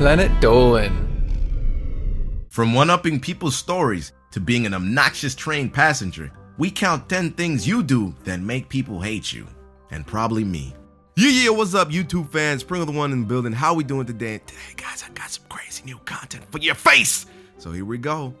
Planet Dolan. From one-upping people's stories to being an obnoxious train passenger, we count 10 things you do that make people hate you. And probably me. Yeah, what's up YouTube fans? Pringle the One in the building. How we doing today? Today, guys, I got some crazy new content for your face. So here we go.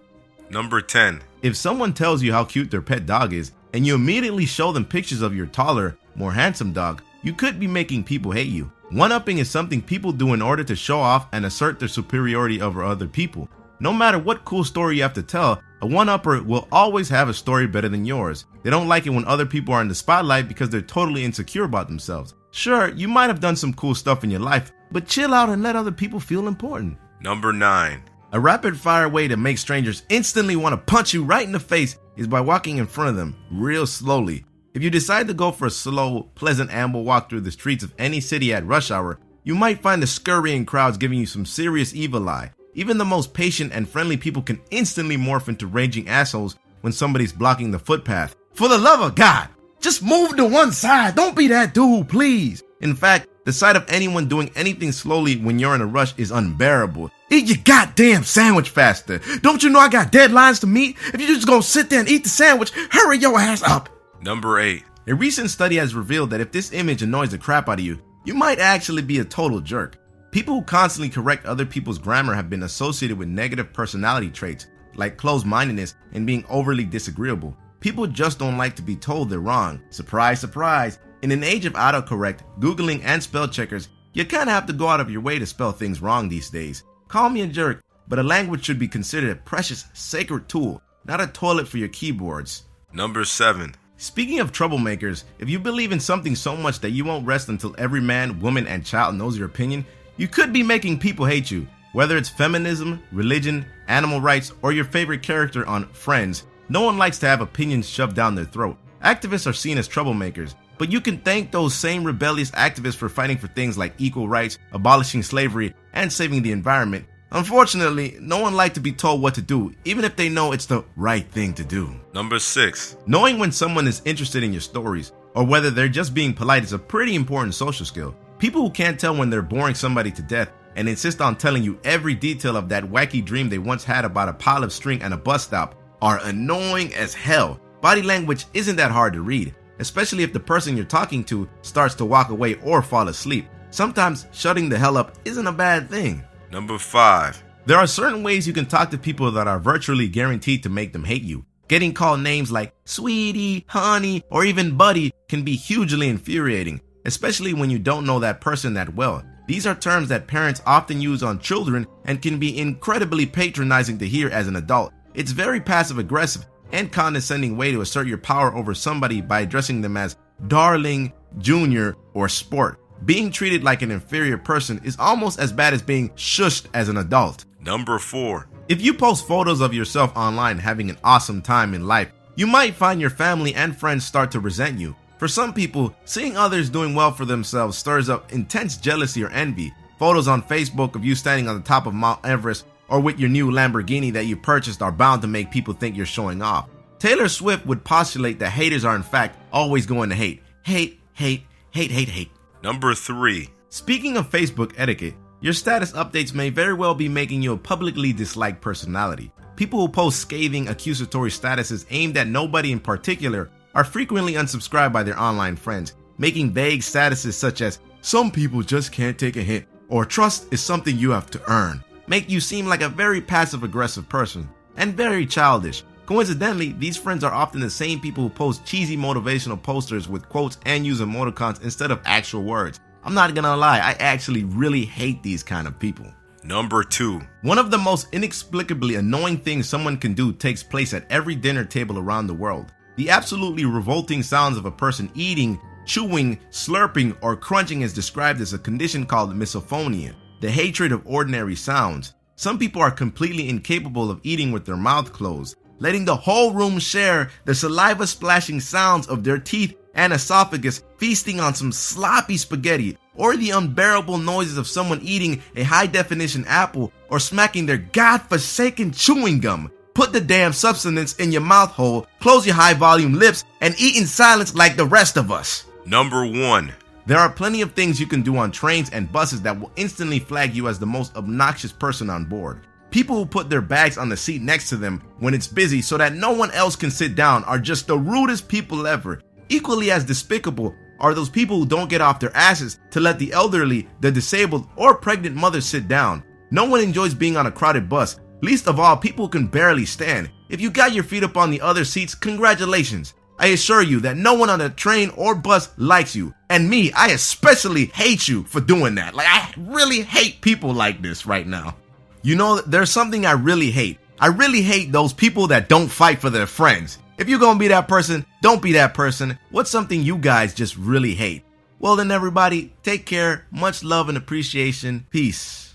Number 10. If someone tells you how cute their pet dog is, and you immediately show them pictures of your taller, more handsome dog, you could be making people hate you. One-upping is something people do in order to show off and assert their superiority over other people. No matter what cool story you have to tell, a one-upper will always have a story better than yours. They don't like it when other people are in the spotlight because they're totally insecure about themselves. Sure, you might have done some cool stuff in your life, but chill out and let other people feel important. Number 9. A rapid-fire way to make strangers instantly want to punch you right in the face is by walking in front of them real slowly. If you decide to go for a slow, pleasant amble walk through the streets of any city at rush hour, you might find the scurrying crowds giving you some serious evil eye. Even the most patient and friendly people can instantly morph into raging assholes when somebody's blocking the footpath. For the love of God, just move to one side. Don't be that dude, please. In fact, the sight of anyone doing anything slowly when you're in a rush is unbearable. Eat your goddamn sandwich faster. Don't you know I got deadlines to meet? If you're just gonna sit there and eat the sandwich, hurry your ass up. Number 8. A recent study has revealed that if this image annoys the crap out of you, you might actually be a total jerk. People who constantly correct other people's grammar have been associated with negative personality traits, like closed-mindedness and being overly disagreeable. People just don't like to be told they're wrong. Surprise, surprise. In an age of autocorrect, Googling, and spell checkers, you kinda have to go out of your way to spell things wrong these days. Call me a jerk, but a language should be considered a precious, sacred tool, not a toilet for your keyboards. Number 7. Speaking of troublemakers, if you believe in something so much that you won't rest until every man, woman, and child knows your opinion, you could be making people hate you. Whether it's feminism, religion, animal rights, or your favorite character on Friends, no one likes to have opinions shoved down their throat. Activists are seen as troublemakers, but you can thank those same rebellious activists for fighting for things like equal rights, abolishing slavery, and saving the environment. Unfortunately, no one likes to be told what to do, even if they know it's the right thing to do. Number 6. Knowing when someone is interested in your stories, or whether they're just being polite, is a pretty important social skill. People who can't tell when they're boring somebody to death and insist on telling you every detail of that wacky dream they once had about a pile of string and a bus stop are annoying as hell. Body language isn't that hard to read, especially if the person you're talking to starts to walk away or fall asleep. Sometimes shutting the hell up isn't a bad thing. Number 5. There are certain ways you can talk to people that are virtually guaranteed to make them hate you. Getting called names like sweetie, honey, or even buddy can be hugely infuriating, especially when you don't know that person that well. These are terms that parents often use on children and can be incredibly patronizing to hear as an adult. It's very passive-aggressive and condescending way to assert your power over somebody by addressing them as darling, junior, or sport. Being treated like an inferior person is almost as bad as being shushed as an adult. Number 4. If you post photos of yourself online having an awesome time in life, you might find your family and friends start to resent you. For some people, seeing others doing well for themselves stirs up intense jealousy or envy. Photos on Facebook of you standing on the top of Mount Everest or with your new Lamborghini that you purchased are bound to make people think you're showing off. Taylor Swift would postulate that haters are in fact always going to hate. Hate, hate, hate, hate, hate. Number 3. Speaking of Facebook etiquette, your status updates may very well be making you a publicly disliked personality. People who post scathing, accusatory statuses aimed at nobody in particular are frequently unsubscribed by their online friends, making vague statuses such as, "Some people just can't take a hint," or "Trust is something you have to earn," make you seem like a very passive-aggressive person, and very childish. Coincidentally, these friends are often the same people who post cheesy motivational posters with quotes and use emoticons instead of actual words. I'm not gonna lie, I actually really hate these kind of people. Number 2. One of the most inexplicably annoying things someone can do takes place at every dinner table around the world. The absolutely revolting sounds of a person eating, chewing, slurping, or crunching is described as a condition called misophonia, the hatred of ordinary sounds. Some people are completely incapable of eating with their mouth closed, letting the whole room share the saliva splashing sounds of their teeth and esophagus feasting on some sloppy spaghetti, or the unbearable noises of someone eating a high-definition apple or smacking their godforsaken chewing gum. Put the damn substance in your mouth hole, close your high-volume lips, and eat in silence like the rest of us. Number 1. There are plenty of things you can do on trains and buses that will instantly flag you as the most obnoxious person on board. People who put their bags on the seat next to them when it's busy so that no one else can sit down are just the rudest people ever. Equally as despicable are those people who don't get off their asses to let the elderly, the disabled, or pregnant mothers sit down. No one enjoys being on a crowded bus, least of all people who can barely stand. If you got your feet up on the other seats, congratulations. I assure you that no one on a train or bus likes you. And me, I especially hate you for doing that. Like, I really hate people like this right now. You know, there's something I really hate. I really hate those people that don't fight for their friends. If you're gonna be that person, don't be that person. What's something you guys just really hate? Well then everybody, take care. Much love and appreciation. Peace.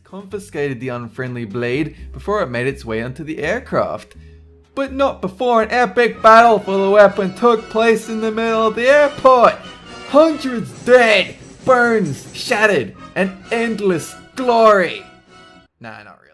Confiscated the unfriendly blade before it made its way onto the aircraft. But not before an epic battle for the weapon took place in the middle of the airport. Hundreds dead, burns shattered, and endless glory. Nah, not really.